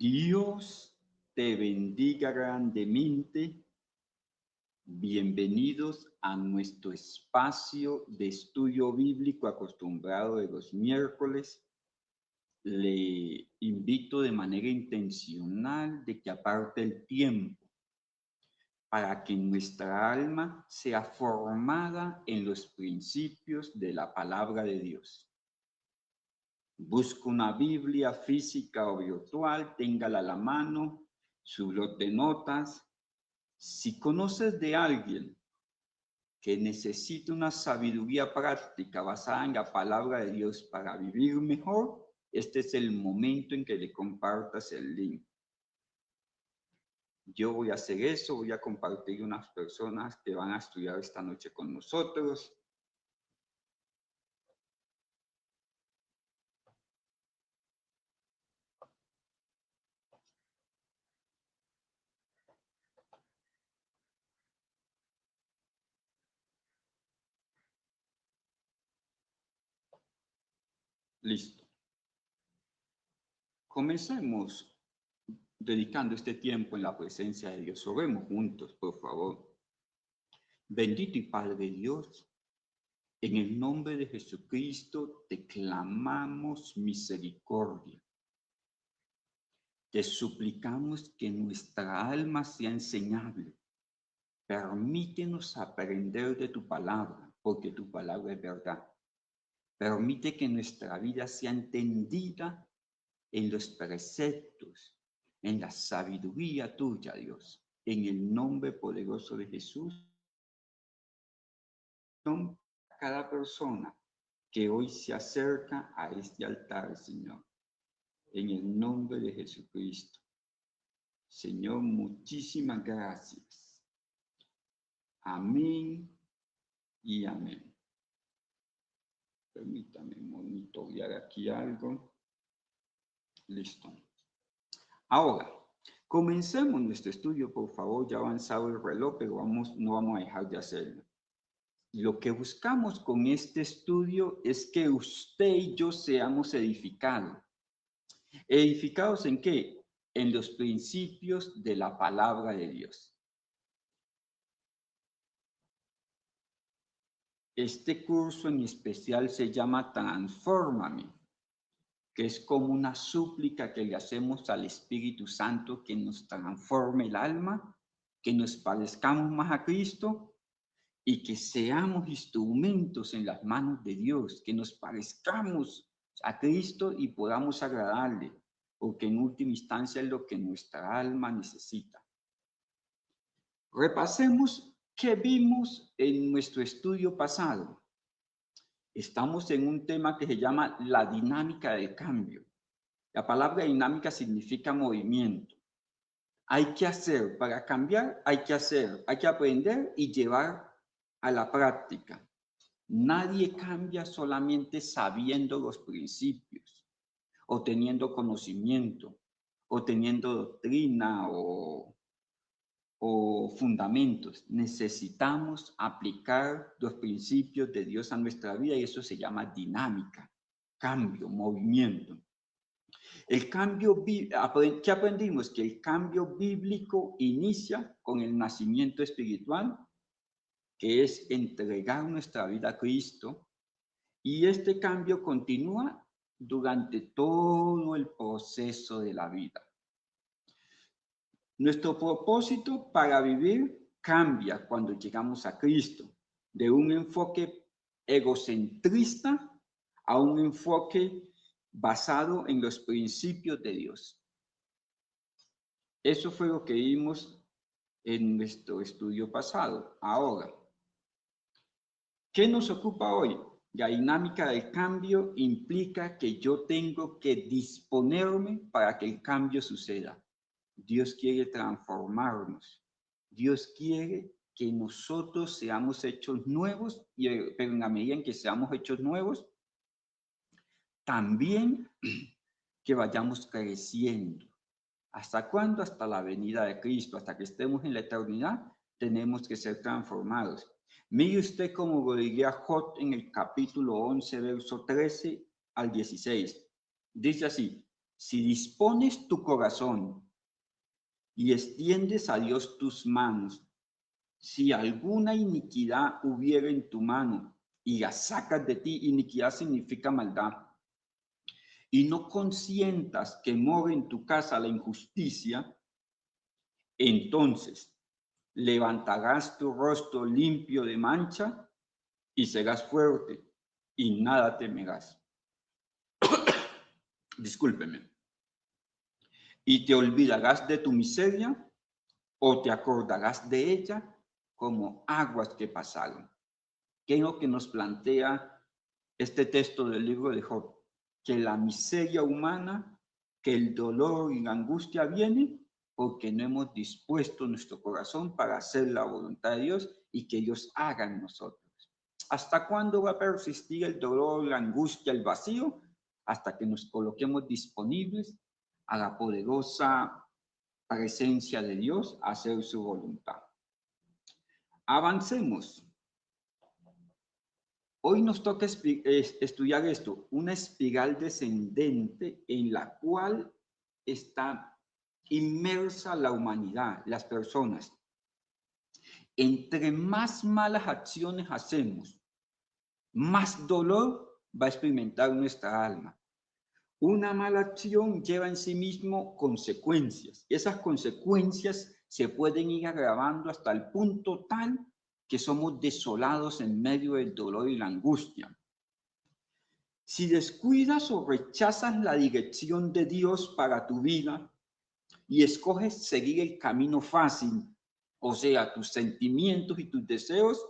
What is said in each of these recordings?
Dios te bendiga grandemente. Bienvenidos a nuestro espacio de estudio bíblico acostumbrado de los miércoles. Le invito de manera intencional de que aparte el tiempo para que nuestra alma sea formada en los principios de la palabra de Dios. Busca una Biblia física o virtual, téngala a la mano, su blog de notas. Si conoces de alguien que necesita una sabiduría práctica basada en la palabra de Dios para vivir mejor, este es el momento en que le compartas el link. Yo voy a hacer eso, voy a compartir unas personas que van a estudiar esta noche con nosotros. Listo. Comencemos dedicando este tiempo en la presencia de Dios. Oremos juntos, por favor. Bendito y Padre Dios, en el nombre de Jesucristo te clamamos misericordia. Te suplicamos que nuestra alma sea enseñable. Permítenos aprender de tu palabra, porque tu palabra es verdad. Permite que nuestra vida sea entendida en los preceptos, en la sabiduría tuya, Dios. En el nombre poderoso de Jesús, cada persona que hoy se acerca a este altar, Señor. En el nombre de Jesucristo. Señor, muchísimas gracias. Amén y amén. Permítame monitorear aquí algo. Listo. Ahora, comencemos nuestro estudio, por favor. Ya ha avanzado el reloj, pero no vamos a dejar de hacerlo. Lo que buscamos con este estudio es que usted y yo seamos edificados. ¿Edificados en qué? En los principios de la palabra de Dios. Este curso en especial se llama Transfórmame, que es como una súplica que le hacemos al Espíritu Santo que nos transforme el alma, que nos parezcamos más a Cristo y que seamos instrumentos en las manos de Dios, que nos parezcamos a Cristo y podamos agradarle, porque en última instancia es lo que nuestra alma necesita. Repasemos qué vimos en nuestro estudio pasado. Estamos en un tema que se llama la dinámica del cambio. La palabra dinámica significa movimiento. Hay que hacer, para cambiar hay que hacer, hay que aprender y llevar a la práctica. Nadie cambia solamente sabiendo los principios, o teniendo conocimiento, o teniendo doctrina, o fundamentos. Necesitamos aplicar los principios de Dios a nuestra vida y eso se llama dinámica, cambio, movimiento. El cambio, ¿qué aprendimos? Que el cambio bíblico inicia con el nacimiento espiritual, que es entregar nuestra vida a Cristo, y este cambio continúa durante todo el proceso de la vida. Nuestro propósito para vivir cambia cuando llegamos a Cristo, de un enfoque egocentrista a un enfoque basado en los principios de Dios. Eso fue lo que vimos en nuestro estudio pasado. Ahora, ¿qué nos ocupa hoy? La dinámica del cambio implica que yo tengo que disponerme para que el cambio suceda. Dios quiere transformarnos. Dios quiere que nosotros seamos hechos nuevos, pero en la medida en que seamos hechos nuevos, también que vayamos creciendo. ¿Hasta cuándo? Hasta la venida de Cristo, hasta que estemos en la eternidad, tenemos que ser transformados. Mire usted cómo lo diría Job en el capítulo 11, verso 13 al 16. Dice así: Si dispones tu corazón y extiendes a Dios tus manos, si alguna iniquidad hubiera en tu mano y la sacas de ti, iniquidad significa maldad, y no consientas que more en tu casa la injusticia, entonces levantarás tu rostro limpio de mancha y serás fuerte y nada temerás. Discúlpeme. Y te olvidarás de tu miseria o te acordarás de ella como aguas que pasaron. ¿Qué es lo que nos plantea este texto del libro de Job? Que la miseria humana, que el dolor y la angustia vienen porque no hemos dispuesto nuestro corazón para hacer la voluntad de Dios y que Dios haga en nosotros. ¿Hasta cuándo va a persistir el dolor, la angustia, el vacío? Hasta que nos coloquemos disponibles a la poderosa presencia de Dios a hacer su voluntad. Avancemos. Hoy nos toca estudiar esto, una espiral descendente en la cual está inmersa la humanidad, las personas. Entre más malas acciones hacemos, más dolor va a experimentar nuestra alma. Una mala acción lleva en sí mismo consecuencias. Esas consecuencias se pueden ir agravando hasta el punto tal que somos desolados en medio del dolor y la angustia. Si descuidas o rechazas la dirección de Dios para tu vida y escoges seguir el camino fácil, o sea, tus sentimientos y tus deseos,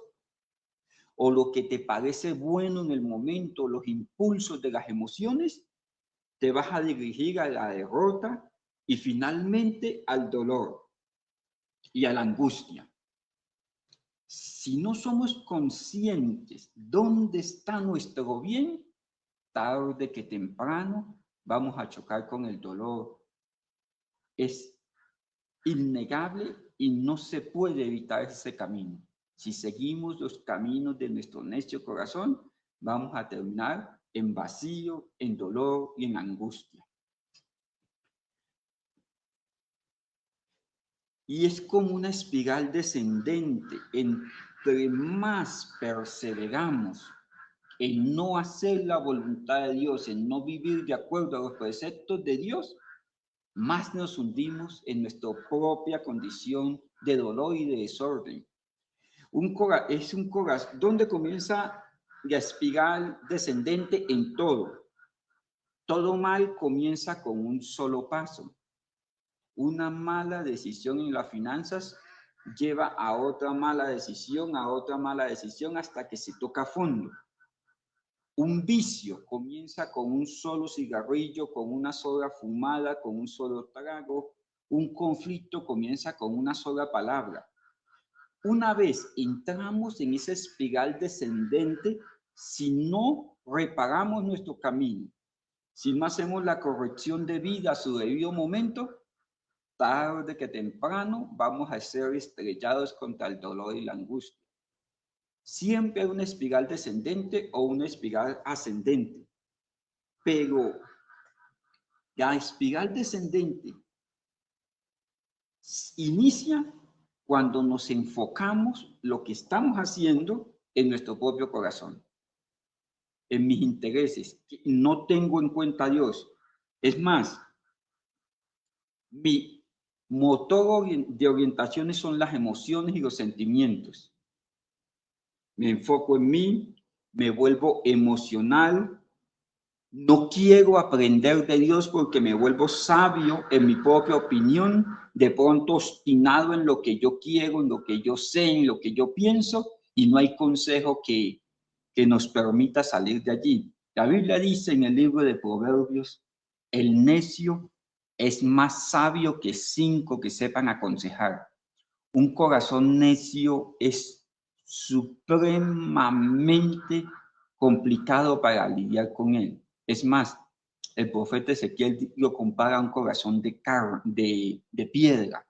o lo que te parece bueno en el momento, los impulsos de las emociones, te vas a dirigir a la derrota y finalmente al dolor y a la angustia. Si no somos conscientes dónde está nuestro bien, tarde que temprano vamos a chocar con el dolor. Es innegable y no se puede evitar ese camino. Si seguimos los caminos de nuestro necio corazón, vamos a terminar en vacío, en dolor y en angustia. Y es como una espiral descendente. Entre más perseveramos en no hacer la voluntad de Dios, en no vivir de acuerdo a los preceptos de Dios, más nos hundimos en nuestra propia condición de dolor y de desorden. Es un corazón donde comienza la espiral descendente en todo. Todo mal comienza con un solo paso. Una mala decisión en las finanzas lleva a otra mala decisión, hasta que se toca fondo. Un vicio comienza con un solo cigarrillo, con una sola fumada, con un solo trago. Un conflicto comienza con una sola palabra. Una vez entramos en esa espiral descendente, si no reparamos nuestro camino, si no hacemos la corrección de vida a su debido momento, tarde que temprano vamos a ser estrellados contra el dolor y la angustia. Siempre hay una espiral descendente o una espiral ascendente, pero la espiral descendente inicia cuando nos enfocamos lo que estamos haciendo en nuestro propio corazón, en mis intereses. No tengo en cuenta a Dios. Es más, mi motor de orientaciones son las emociones y los sentimientos. Me enfoco en mí, me vuelvo emocional, no quiero aprender de Dios porque me vuelvo sabio en mi propia opinión, de pronto obstinado en lo que yo quiero, en lo que yo sé, en lo que yo pienso, y no hay consejo que nos permita salir de allí. La Biblia dice en el libro de Proverbios, el necio es más sabio que 5 que sepan aconsejar. Un corazón necio es supremamente complicado para lidiar con él. Es más, el profeta Ezequiel lo compara a un corazón de piedra,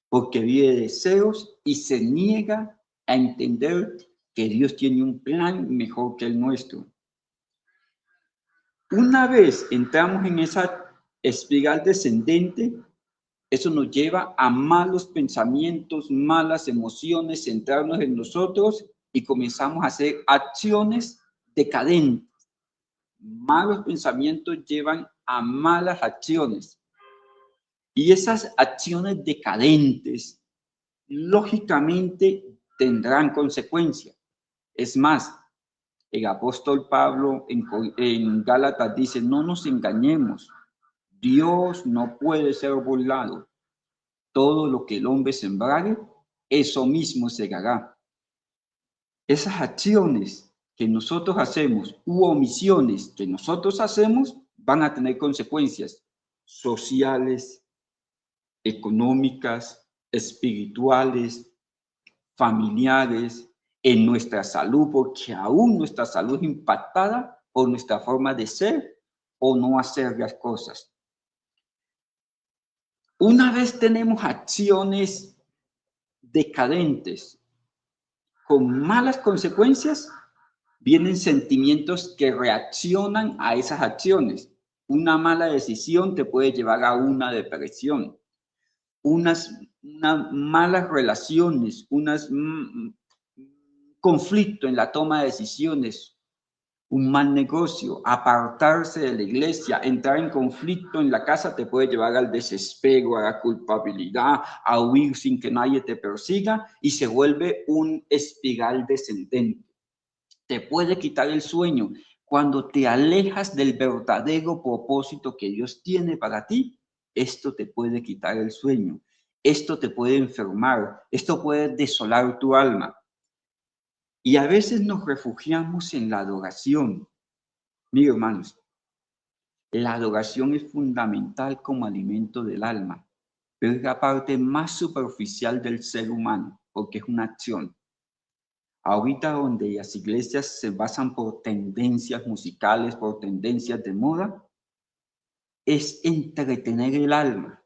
porque vive de deseos y se niega a entender que Dios tiene un plan mejor que el nuestro. Una vez entramos en esa espiral descendente, eso nos lleva a malos pensamientos, malas emociones, centrarnos en nosotros y comenzamos a hacer acciones decadentes. Malos pensamientos llevan a malas acciones. Y esas acciones decadentes, lógicamente, tendrán consecuencias. Es más, el apóstol Pablo en Gálatas dice, no nos engañemos, Dios no puede ser burlado. Todo lo que el hombre sembrare, eso mismo segará. Esas acciones que nosotros hacemos u omisiones que nosotros hacemos van a tener consecuencias sociales, económicas, espirituales, familiares, en nuestra salud, porque aún nuestra salud es impactada por nuestra forma de ser o no hacer las cosas. Una vez tenemos acciones decadentes con malas consecuencias, vienen sentimientos que reaccionan a esas acciones. Una mala decisión te puede llevar a una depresión. Unas malas relaciones, conflicto en la toma de decisiones, un mal negocio, apartarse de la iglesia, entrar en conflicto en la casa te puede llevar al desespero, a la culpabilidad, a huir sin que nadie te persiga y se vuelve un espiral descendente. Te puede quitar el sueño. Cuando te alejas del verdadero propósito que Dios tiene para ti, esto te puede quitar el sueño. Esto te puede enfermar. Esto puede desolar tu alma. Y a veces nos refugiamos en la adoración. Mira, hermanos, la adoración es fundamental como alimento del alma, pero es la parte más superficial del ser humano, porque es una acción. Ahorita donde las iglesias se basan por tendencias musicales, por tendencias de moda, es entretener el alma,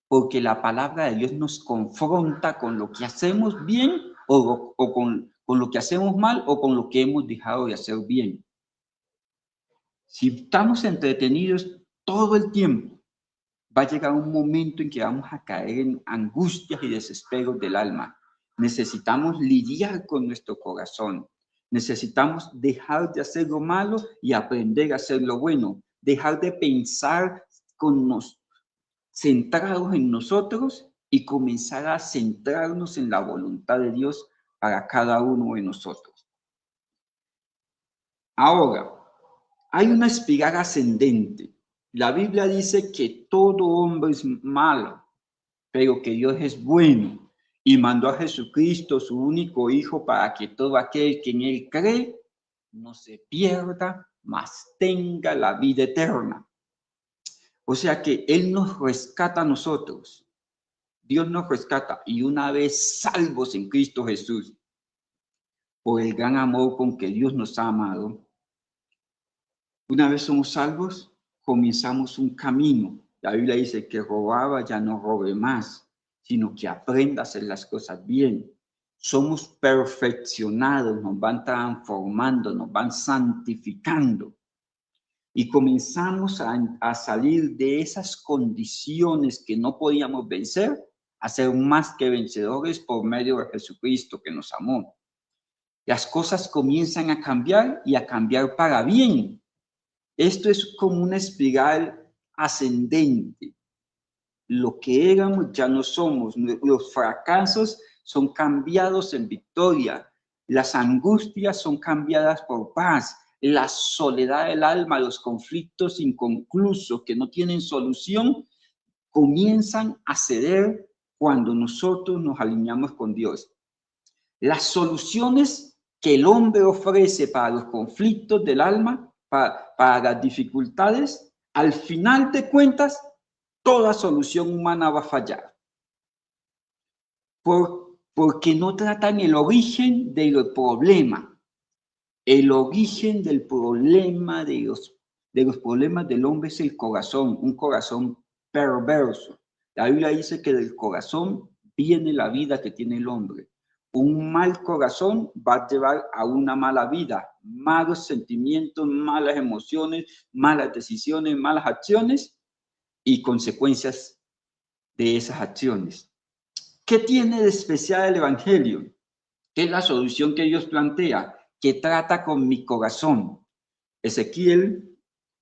porque la palabra de Dios nos confronta con lo que hacemos bien o con lo que hacemos mal o con lo que hemos dejado de hacer bien. Si estamos entretenidos todo el tiempo, va a llegar un momento en que vamos a caer en angustias y desesperos del alma. Necesitamos lidiar con nuestro corazón. Necesitamos dejar de hacer lo malo y aprender a hacer lo bueno. Dejar de pensar centrados en nosotros y comenzar a centrarnos en la voluntad de Dios para cada uno de nosotros. Ahora, hay una espiral ascendente. La Biblia dice que todo hombre es malo, pero que Dios es bueno y mandó a Jesucristo, su único Hijo, para que todo aquel que en Él cree no se pierda, mas tenga la vida eterna. O sea que Él nos rescata a nosotros. Dios nos rescata y una vez salvos en Cristo Jesús, por el gran amor con que Dios nos ha amado, una vez somos salvos, comenzamos un camino. La Biblia dice que robaba ya no robe más, sino que aprenda a hacer las cosas bien. Somos perfeccionados, nos van transformando, nos van santificando. Y comenzamos a salir de esas condiciones que no podíamos vencer, a ser más que vencedores por medio de Jesucristo que nos amó. Las cosas comienzan a cambiar y a cambiar para bien. Esto es como una espiral ascendente. Lo que éramos ya no somos. Los fracasos son cambiados en victoria. Las angustias son cambiadas por paz. La soledad del alma, los conflictos inconclusos que no tienen solución, comienzan a ceder cuando nosotros nos alineamos con Dios. Las soluciones que el hombre ofrece para los conflictos del alma, para las dificultades, al final de cuentas, toda solución humana va a fallar. Porque no tratan el origen del problema. El origen del problema de los problemas del hombre es el corazón, un corazón perverso. La Biblia dice que del corazón viene la vida que tiene el hombre. Un mal corazón va a llevar a una mala vida, malos sentimientos, malas emociones, malas decisiones, malas acciones. y consecuencias de esas acciones. ¿Qué tiene de especial el Evangelio? ¿Qué es la solución que Dios plantea? Que trata con mi corazón. Ezequiel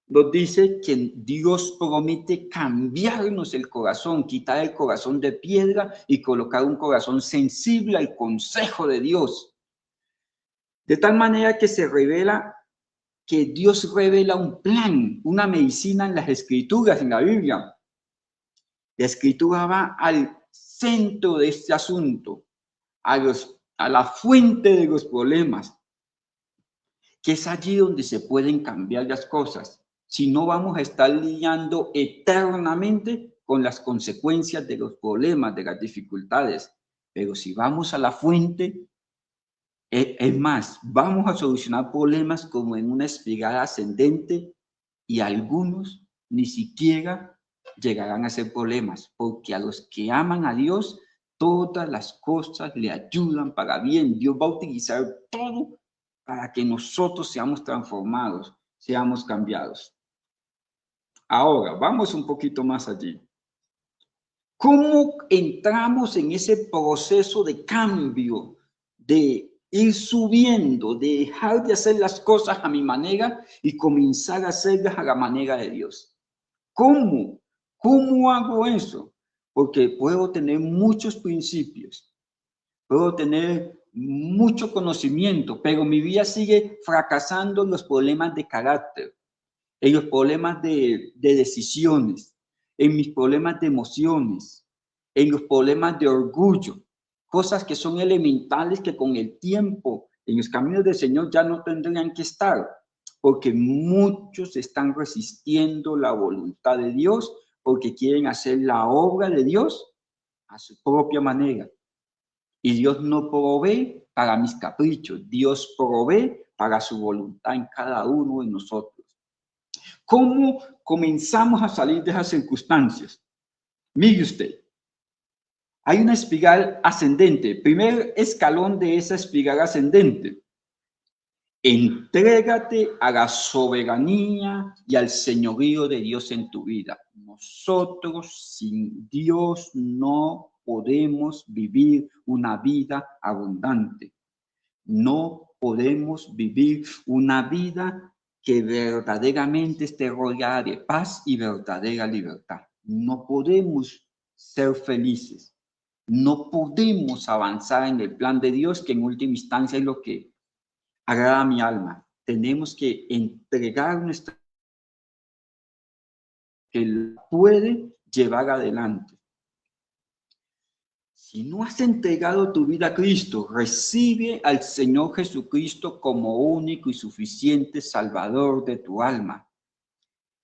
nos dice que Dios promete cambiarnos el corazón, quitar el corazón de piedra y colocar un corazón sensible al consejo de Dios. De tal manera que se revela que Dios revela un plan, una medicina en las Escrituras, en la Biblia. La Escritura va al centro de este asunto, a la fuente de los problemas, que es allí donde se pueden cambiar las cosas. Si no, vamos a estar lidiando eternamente con las consecuencias de los problemas, de las dificultades. Pero si vamos a la fuente, es más, vamos a solucionar problemas como en una espiral ascendente y algunos ni siquiera llegarán a ser problemas, porque a los que aman a Dios, todas las cosas le ayudan para bien. Dios va a utilizar todo para que nosotros seamos transformados, seamos cambiados. Ahora, vamos un poquito más allí. ¿Cómo entramos en ese proceso de cambio, de ir subiendo, de dejar de hacer las cosas a mi manera y comenzar a hacerlas a la manera de Dios? ¿Cómo? ¿Cómo hago eso? Porque puedo tener muchos principios, puedo tener mucho conocimiento, pero mi vida sigue fracasando en los problemas de carácter, en los problemas de decisiones, en mis problemas de emociones, en los problemas de orgullo, cosas que son elementales que con el tiempo en los caminos del Señor ya no tendrían que estar, porque muchos están resistiendo la voluntad de Dios porque quieren hacer la obra de Dios a su propia manera. Y Dios no provee para mis caprichos, Dios provee para su voluntad en cada uno de nosotros. ¿Cómo comenzamos a salir de esas circunstancias? Mire usted, hay una espiral ascendente. Primer escalón de esa espiral ascendente. Entrégate a la soberanía y al señorío de Dios en tu vida. Nosotros sin Dios no podemos vivir una vida abundante. No podemos vivir una vida que verdaderamente esté rodeada de paz y verdadera libertad. No podemos ser felices. No podemos avanzar en el plan de Dios, que en última instancia es lo que agrada a mi alma. Tenemos que entregar nuestra que la puede llevar adelante. Si no has entregado tu vida a Cristo, recibe al Señor Jesucristo como único y suficiente Salvador de tu alma.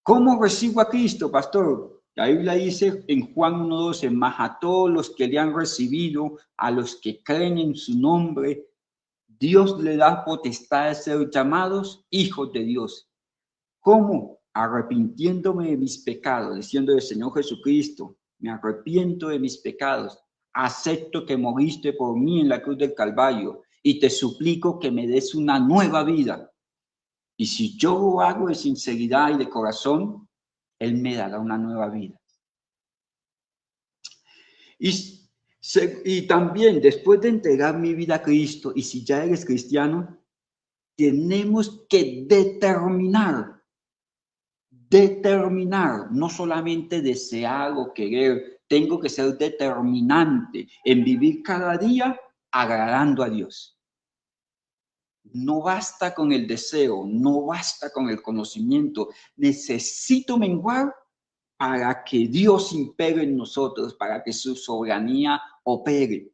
¿Cómo recibo a Cristo, pastor? La Biblia dice en Juan 1:12, más a todos los que le han recibido, a los que creen en su nombre, Dios le da potestad de ser llamados hijos de Dios. ¿Cómo? Arrepintiéndome de mis pecados, diciendo del Señor Jesucristo, me arrepiento de mis pecados, acepto que moriste por mí en la cruz del Calvario y te suplico que me des una nueva vida. Y si yo lo hago de sinceridad y de corazón, Él me dará una nueva vida. Y también, después de entregar mi vida a Cristo, y si ya eres cristiano, tenemos que determinar, no solamente desear o querer, tengo que ser determinante en vivir cada día agradando a Dios. No basta con el deseo, no basta con el conocimiento. Necesito menguar para que Dios impere en nosotros, para que su soberanía opere,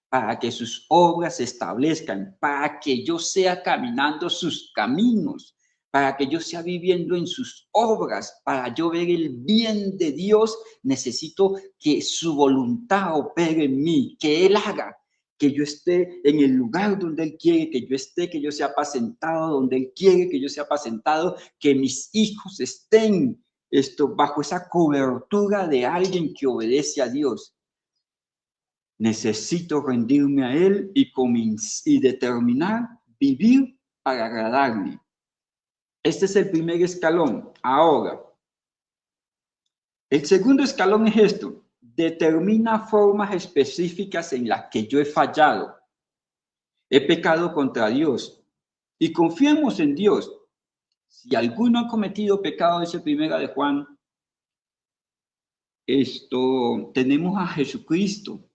para que sus obras se establezcan, para que yo sea caminando sus caminos, para que yo sea viviendo en sus obras, para yo ver el bien de Dios. Necesito que su voluntad opere en mí, que Él haga, que yo esté en el lugar donde Él quiere que yo esté, que yo sea apacentado donde Él quiere que yo sea apacentado, que mis hijos estén bajo esa cobertura de alguien que obedece a Dios. Necesito rendirme a Él y determinar vivir para agradarle. Este es el primer escalón. Ahora, El segundo escalón es esto: determina formas específicas en las que yo he fallado, he pecado contra Dios, y confiemos en Dios. Si alguno ha cometido pecado, dice Primera de Juan, tenemos a Jesucristo,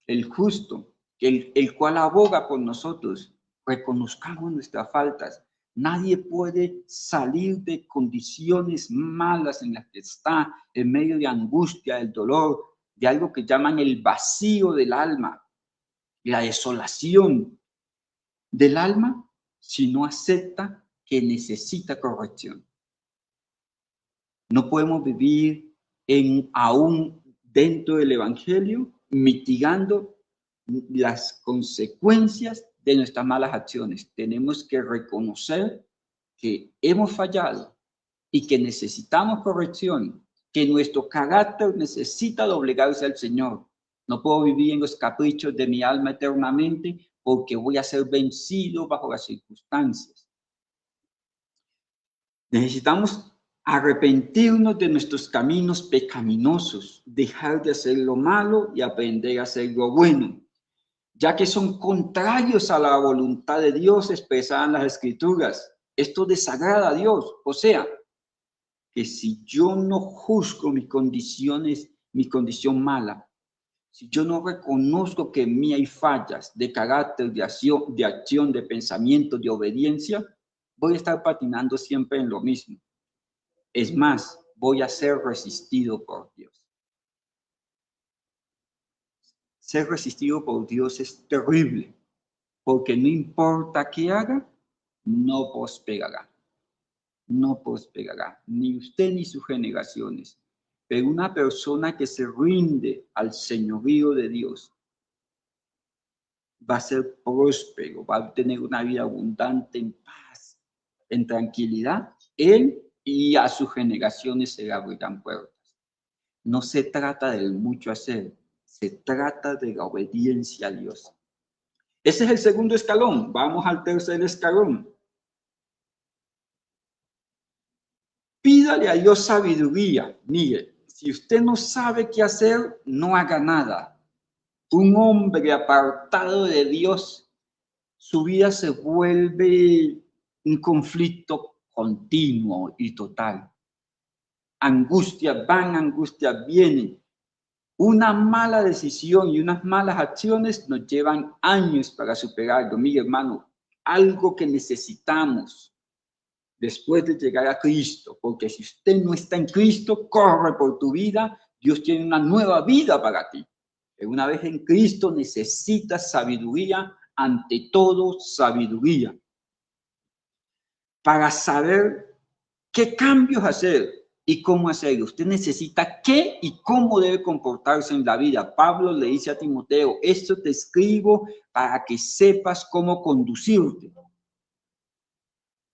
el justo, el cual aboga por nosotros. Reconozcamos nuestras faltas. Nadie puede salir de condiciones malas en las que está, en medio de angustia, del dolor, de algo que llaman el vacío del alma, la desolación del alma, si no acepta que necesita corrección. No podemos vivir aún dentro del Evangelio mitigando las consecuencias de nuestras malas acciones. Tenemos que reconocer que hemos fallado y que necesitamos corrección, que nuestro carácter necesita doblegarse al Señor. No puedo vivir en los caprichos de mi alma eternamente porque voy a ser vencido bajo las circunstancias. Necesitamos arrepentirnos de nuestros caminos pecaminosos, dejar de hacer lo malo y aprender a hacer lo bueno, ya que son contrarios a la voluntad de Dios expresada en las Escrituras. Esto desagrada a Dios. O sea, que si yo no juzgo mis condiciones, mi condición mala, si yo no reconozco que en mí hay fallas de carácter, de acción, de pensamiento, de obediencia, voy a estar patinando siempre en lo mismo. Es más, voy a ser resistido por Dios. Ser resistido por Dios es terrible, porque no importa qué haga, no prosperará. No prosperará, ni usted ni sus generaciones. Pero una persona que se rinde al señorío de Dios va a ser próspero, va a tener una vida abundante en paz, en tranquilidad. Él y a sus generaciones se le abrirán puertas. No se trata del mucho hacer, se trata de la obediencia a Dios. Ese es el segundo escalón. Vamos al tercer escalón. Pídale a Dios sabiduría. Mire, si usted no sabe qué hacer, no haga nada. Un hombre apartado de Dios, su vida se vuelve un conflicto continuo y total. Angustias van, angustias vienen. Una mala decisión y unas malas acciones nos llevan años para superarlo. Mire, hermano, algo que necesitamos después de llegar a Cristo, porque si usted no está en Cristo, corre por tu vida, Dios tiene una nueva vida para ti. Pero una vez en Cristo necesitas sabiduría, ante todo sabiduría, para saber qué cambios hacer y cómo hacerlo. Usted necesita qué y cómo debe comportarse en la vida. Pablo le dice a Timoteo, esto te escribo para que sepas cómo conducirte.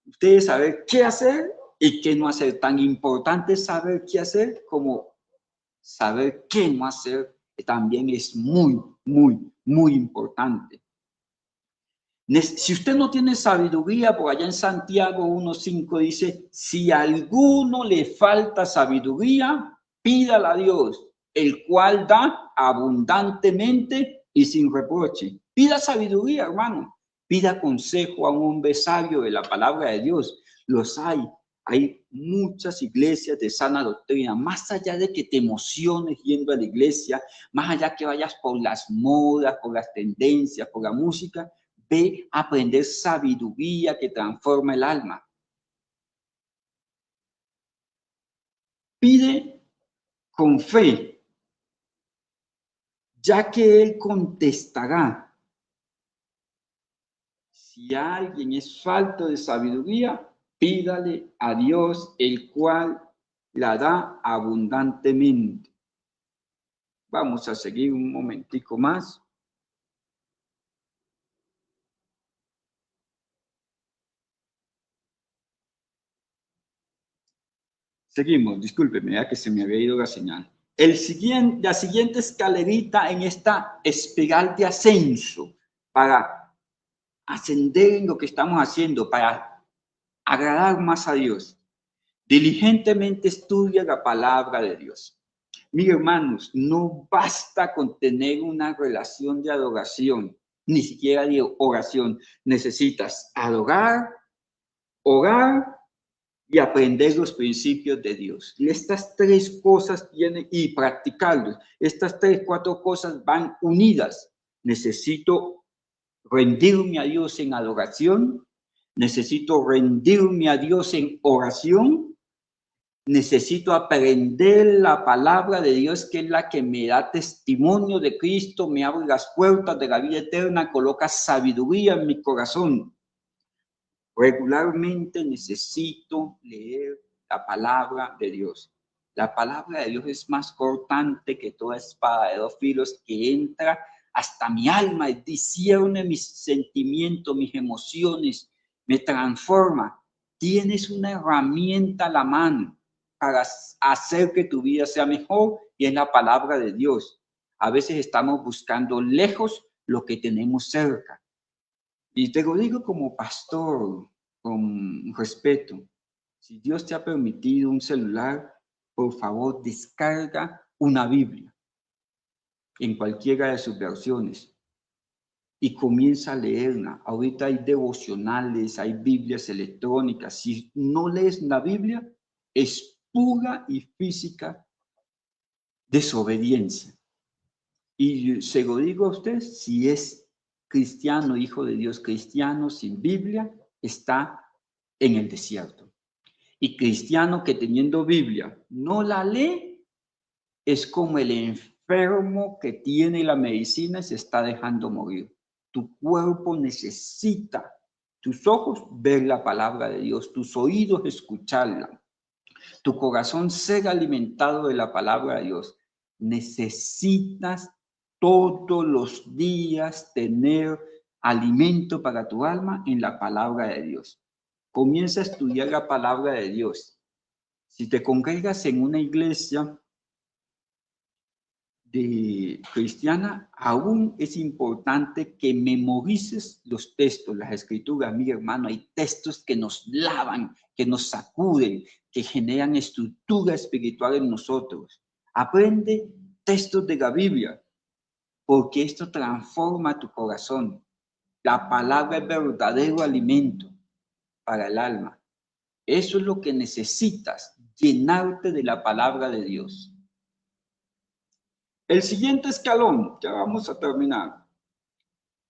Usted debe saber qué hacer y qué no hacer. Tan importante es saber qué hacer como saber qué no hacer. También es muy, muy, muy importante. Si usted no tiene sabiduría, por allá en Santiago 1:5 dice, si a alguno le falta sabiduría, pídala a Dios, el cual da abundantemente y sin reproche. Pida sabiduría, hermano. Pida consejo a un hombre sabio de la palabra de Dios. Los hay. Hay muchas iglesias de sana doctrina. Más allá de que te emociones yendo a la iglesia, más allá que vayas por las modas, por las tendencias, por la música, ve a aprender sabiduría que transforma el alma. Pide con fe, ya que Él contestará. Si alguien es falto de sabiduría, pídale a Dios, el cual la da abundantemente. Vamos a seguir un momentico más. Seguimos, discúlpeme, ya que se me había ido la señal. La siguiente escalerita en esta espiral de ascenso para ascender en lo que estamos haciendo, para agradar más a Dios. Diligentemente estudia la palabra de Dios. Mis hermanos, no basta con tener una relación de adoración, ni siquiera de oración. Necesitas adorar, orar y aprender los principios de Dios. Y estas tres cosas tienen, y practicarlos. Estas tres, cuatro cosas van unidas. Necesito rendirme a Dios en adoración, necesito rendirme a Dios en oración, necesito aprender la palabra de Dios, que es la que me da testimonio de Cristo, me abre las puertas de la vida eterna, coloca sabiduría en mi corazón. Regularmente necesito leer la palabra de Dios. La palabra de Dios es más cortante que toda espada de dos filos, que entra hasta mi alma, discierne mis sentimientos, mis emociones, me transforma. Tienes una herramienta a la mano para hacer que tu vida sea mejor, y es la palabra de Dios. A veces estamos buscando lejos lo que tenemos cerca. Y te lo digo como pastor, con respeto. Si Dios te ha permitido un celular, por favor, descarga una Biblia en cualquiera de sus versiones y comienza a leerla. Ahorita hay devocionales, hay Biblias electrónicas. Si no lees la Biblia, es pura y física desobediencia. Y se lo digo a usted, si es cristiano, hijo de Dios, cristiano sin Biblia, está en el desierto. Y cristiano que teniendo Biblia no la lee, es como el enfermo que tiene la medicina y se está dejando morir. Tu cuerpo necesita, tus ojos, ver la palabra de Dios, tus oídos, escucharla, tu corazón, ser alimentado de la palabra de Dios. Necesitas todos los días tener alimento para tu alma en la palabra de Dios. Comienza a estudiar la palabra de Dios. Si te congregas en una iglesia cristiana, aún es importante que memorices los textos, las escrituras. Mi hermano, hay textos que nos lavan, que nos sacuden, que generan estructura espiritual en nosotros. Aprende textos de la Biblia, porque esto transforma tu corazón. La palabra es verdadero alimento para el alma. Eso es lo que necesitas, llenarte de la palabra de Dios. El siguiente escalón, ya vamos a terminar.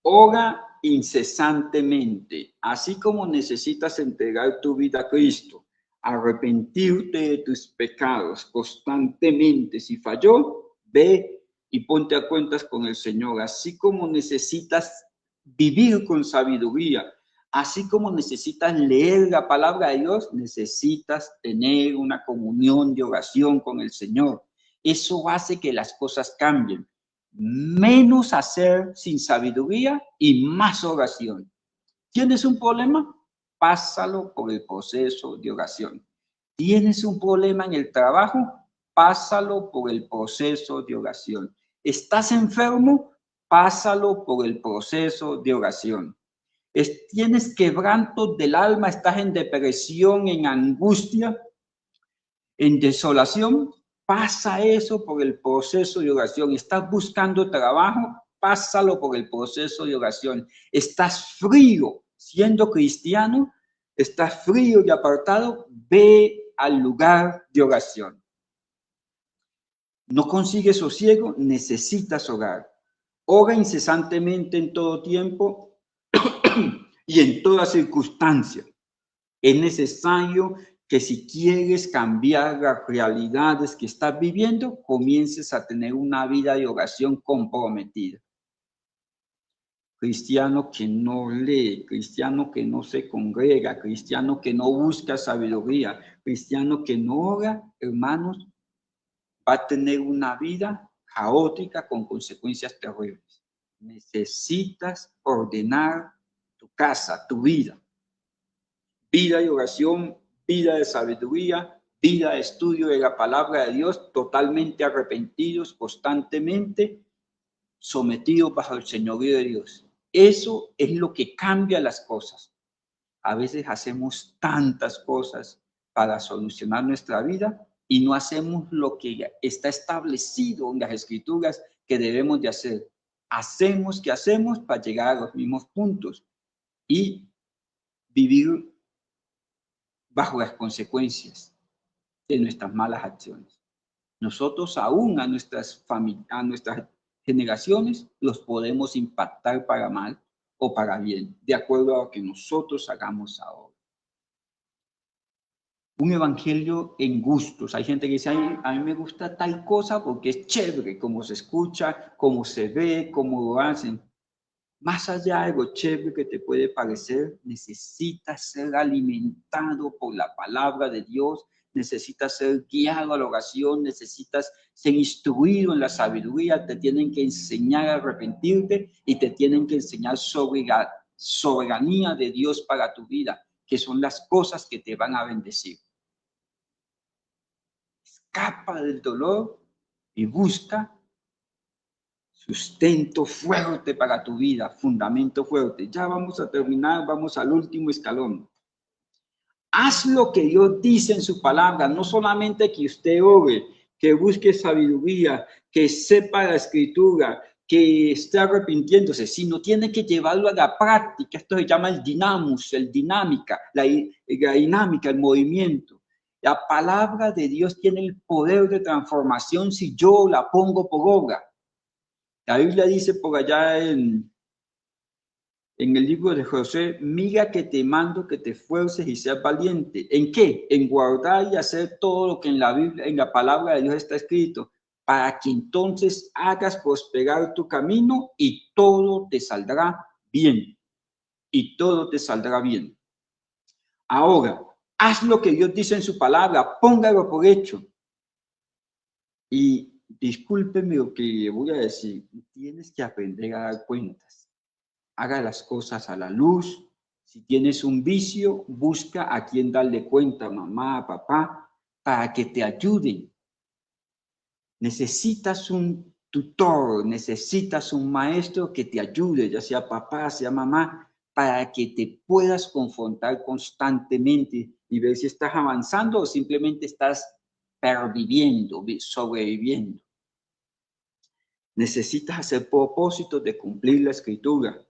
Ora incesantemente, así como necesitas entregar tu vida a Cristo, arrepentirte de tus pecados constantemente. Si falló, ve y ponte a cuentas con el Señor. Así como necesitas vivir con sabiduría, así como necesitas leer la palabra de Dios, necesitas tener una comunión de oración con el Señor. Eso hace que las cosas cambien. Menos hacer sin sabiduría y más oración. ¿Tienes un problema? Pásalo por el proceso de oración. ¿Tienes un problema en el trabajo? Pásalo por el proceso de oración. ¿Estás enfermo? Pásalo por el proceso de oración. ¿Tienes quebrantos del alma? ¿Estás en depresión, en angustia, en desolación? Pasa eso por el proceso de oración. ¿Estás buscando trabajo? Pásalo por el proceso de oración. ¿Estás frío siendo cristiano? ¿Estás frío y apartado? Ve al lugar de oración. ¿No consigues sosiego? Necesitas orar. Ora incesantemente en todo tiempo y en toda circunstancia. Es necesario que si quieres cambiar las realidades que estás viviendo, comiences a tener una vida de oración comprometida. Cristiano que no lee, cristiano que no se congrega, cristiano que no busca sabiduría, cristiano que no ora, hermanos, va a tener una vida caótica con consecuencias terribles. Necesitas ordenar tu casa, tu vida. Vida de oración, vida de sabiduría, vida de estudio de la palabra de Dios, totalmente arrepentidos, constantemente sometidos bajo el señorío de Dios. Eso es lo que cambia las cosas. A veces hacemos tantas cosas para solucionar nuestra vida y no hacemos lo que está establecido en las Escrituras que debemos de hacer. Hacemos que hacemos para llegar a los mismos puntos y vivir bajo las consecuencias de nuestras malas acciones. Nosotros aún a nuestras generaciones los podemos impactar para mal o para bien, de acuerdo a lo que nosotros hagamos ahora. Un evangelio en gustos. Hay gente que dice, a mí me gusta tal cosa porque es chévere, cómo se escucha, cómo se ve, cómo lo hacen. Más allá de lo chévere que te puede parecer, necesitas ser alimentado por la palabra de Dios, necesitas ser guiado a la oración, necesitas ser instruido en la sabiduría, te tienen que enseñar a arrepentirte y te tienen que enseñar sobre la soberanía de Dios para tu vida, que son las cosas que te van a bendecir. Escapa del dolor y busca sustento fuerte para tu vida, fundamento fuerte. Ya vamos a terminar, vamos al último escalón. Haz lo que Dios dice en su palabra, no solamente que usted ore, que busque sabiduría, que sepa la escritura, que esté arrepintiéndose, sino tiene que llevarlo a la práctica. Esto se llama el dinamus, la dinámica, el movimiento. La palabra de Dios tiene el poder de transformación si yo la pongo por obra. La Biblia dice por allá en el libro de José, mira que te mando que te esfuerces y seas valiente. ¿En qué? En guardar y hacer todo lo que en la Biblia, en la palabra de Dios está escrito, para que entonces hagas prosperar tu camino y todo te saldrá bien. Y todo te saldrá bien. Ahora, haz lo que Dios dice en su palabra, póngalo por hecho. Y discúlpeme lo que voy a decir, tienes que aprender a dar cuentas. Haga las cosas a la luz. Si tienes un vicio, busca a quien darle cuenta, mamá, papá, para que te ayuden. Necesitas un tutor, necesitas un maestro que te ayude, ya sea papá, sea mamá, para que te puedas confrontar constantemente y ver si estás avanzando o simplemente estás perviviendo, sobreviviendo. Necesitas hacer propósitos de cumplir la escritura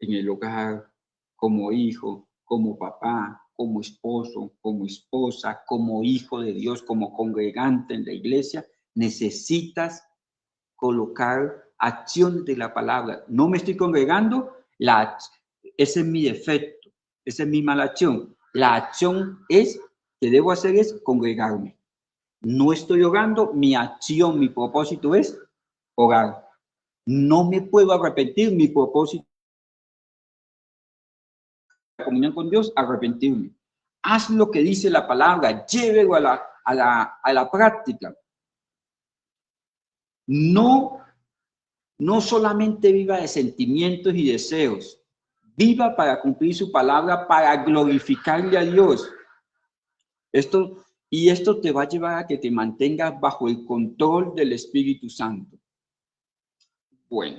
en el hogar, como hijo, como papá, como esposo, como esposa, como hijo de Dios, como congregante en la iglesia. Necesitas colocar acciones de la palabra. No me estoy congregando, ese es mi defecto, esa es mi mala acción. La acción que debo hacer es congregarme. No estoy orando, mi acción, mi propósito es orar. No me puedo arrepentir, mi propósito de comunión con Dios, arrepentirme. Haz lo que dice la palabra, llévelo a la práctica. No solamente viva de sentimientos y deseos, viva para cumplir su palabra, para glorificarle a Dios. Esto te va a llevar a que te mantengas bajo el control del Espíritu Santo. Bueno,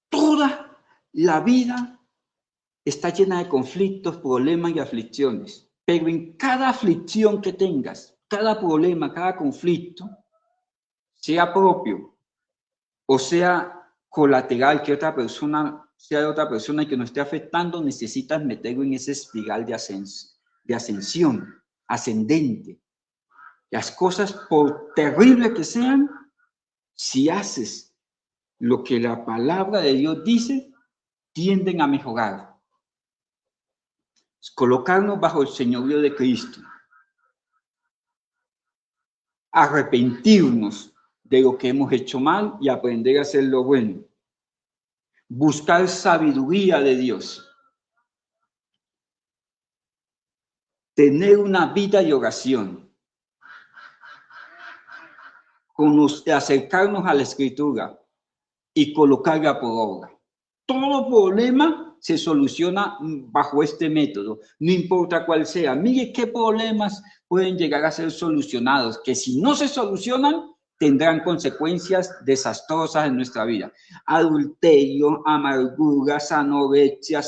toda la vida está llena de conflictos, problemas y aflicciones, pero en cada aflicción que tengas, cada problema, cada conflicto, sea propio o sea colateral, que otra persona sea de otra persona y que no esté afectando, necesitas meterlo en ese espiral de ascensión, ascendente. Las cosas, por terribles que sean, si haces lo que la palabra de Dios dice, tienden a mejorar. Colocarnos bajo el señorío de Cristo. Arrepentirnos de lo que hemos hecho mal y aprender a hacer lo bueno. Buscar sabiduría de Dios. Tener una vida de oración. Acercarnos a la Escritura y colocarla por obra. Todo problema se soluciona bajo este método, no importa cuál sea. Mire qué problemas pueden llegar a ser solucionados, que si no se solucionan, tendrán consecuencias desastrosas en nuestra vida. Adulterio, amarguras, anorexia,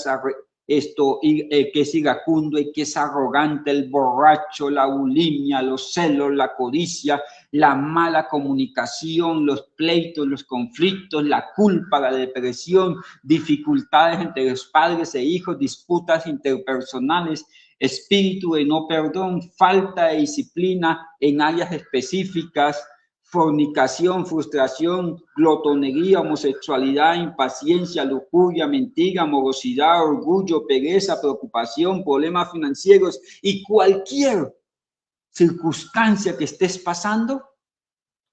que es iracundo, el que es arrogante, el borracho, la bulimia, los celos, la codicia, la mala comunicación, los pleitos, los conflictos, la culpa, la depresión, dificultades entre los padres e hijos, disputas interpersonales, espíritu de no perdón, falta de disciplina en áreas específicas, fornicación, frustración, glotonería, homosexualidad, impaciencia, lujuria, mentira, morosidad, orgullo, pereza, preocupación, problemas financieros y cualquier circunstancia que estés pasando,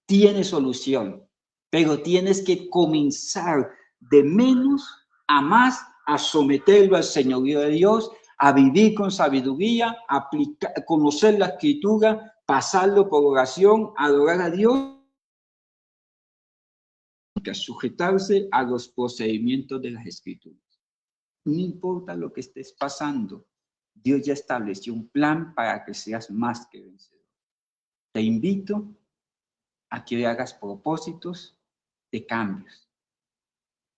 tiene solución. Pero tienes que comenzar de menos a más, a someterlo al señorío de Dios, a vivir con sabiduría, conocer la escritura, pasarlo por oración, adorar a Dios, a sujetarse a los procedimientos de las escrituras. No importa lo que estés pasando, Dios ya estableció un plan para que seas más que vencedor. Te invito a que hagas propósitos de cambios.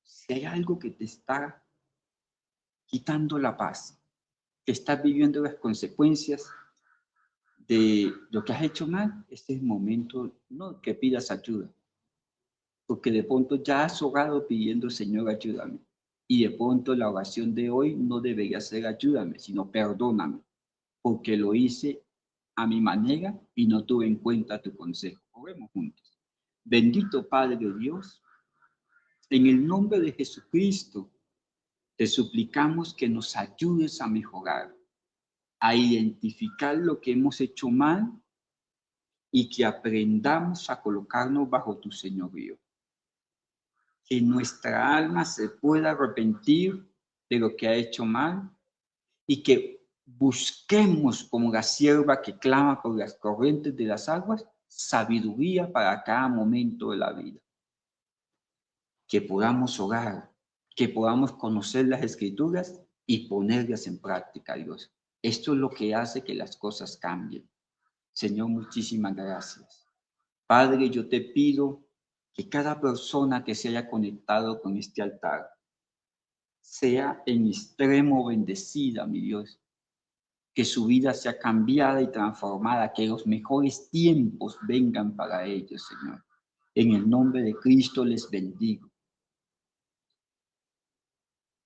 Si hay algo que te está quitando la paz, que estás viviendo las consecuencias de lo que has hecho mal, este es el momento no que pidas ayuda, porque de pronto ya has orado pidiendo, Señor, ayúdame. Y de pronto la oración de hoy no debería ser ayúdame, sino perdóname, porque lo hice a mi manera y no tuve en cuenta tu consejo. Oremos juntos. Bendito Padre Dios, en el nombre de Jesucristo, te suplicamos que nos ayudes a mejorar, a identificar lo que hemos hecho mal y que aprendamos a colocarnos bajo tu señorío. Que nuestra alma se pueda arrepentir de lo que ha hecho mal y que busquemos como la sierva que clama por las corrientes de las aguas, sabiduría para cada momento de la vida. Que podamos orar, que podamos conocer las escrituras y ponerlas en práctica, Dios. Esto es lo que hace que las cosas cambien. Señor, muchísimas gracias. Padre, yo te pido que cada persona que se haya conectado con este altar sea en extremo bendecida, mi Dios. Que su vida sea cambiada y transformada, que los mejores tiempos vengan para ellos, Señor. En el nombre de Cristo les bendigo.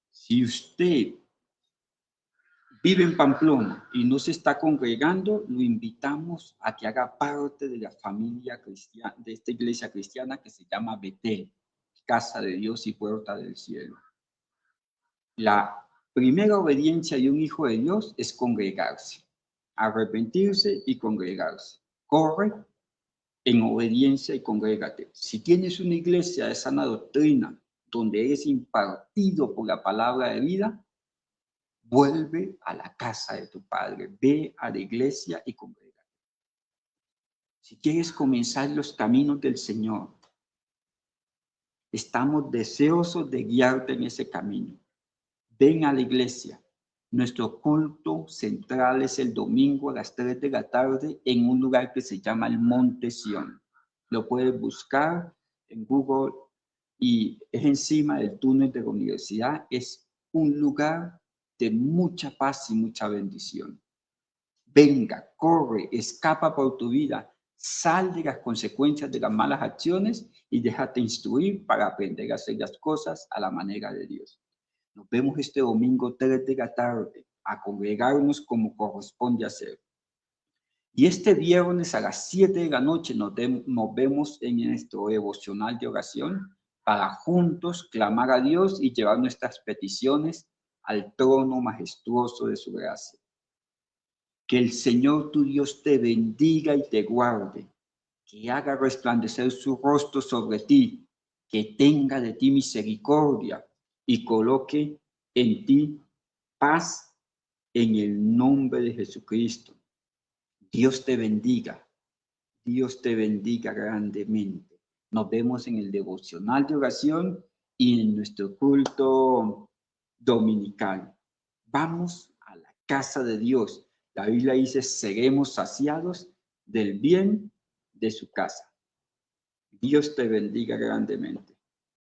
Si usted vive en Pamplona y no se está congregando, lo invitamos a que haga parte de la familia cristiana, de esta iglesia cristiana que se llama Betel, Casa de Dios y Puerta del Cielo. La primera obediencia de un hijo de Dios es congregarse, arrepentirse y congregarse. Corre en obediencia y congrégate. Si tienes una iglesia de sana doctrina donde eres impartido por la palabra de vida, vuelve a la casa de tu padre, ve a la iglesia y congrégate. Si quieres comenzar los caminos del Señor, estamos deseosos de guiarte en ese camino. Ven a la iglesia. Nuestro culto central es el domingo a las 3 de la tarde en un lugar que se llama el Monte Sión. Lo puedes buscar en Google y es encima del túnel de la universidad. Es un lugar de mucha paz y mucha bendición. Venga, corre, escapa por tu vida, sal de las consecuencias de las malas acciones y déjate instruir para aprender a hacer las cosas a la manera de Dios. Nos vemos este domingo 3 de la tarde a congregarnos como corresponde hacer. Y este viernes a las 7 de la noche nos vemos en nuestro devocional de oración para juntos clamar a Dios y llevar nuestras peticiones al trono majestuoso de su gracia. Que el Señor tu Dios te bendiga y te guarde, que haga resplandecer su rostro sobre ti, que tenga de ti misericordia y coloque en ti paz en el nombre de Jesucristo. Dios te bendiga grandemente. Nos vemos en el devocional de oración y en nuestro culto dominical. Vamos a la casa de Dios. La Biblia dice, seremos saciados del bien de su casa. Dios te bendiga grandemente.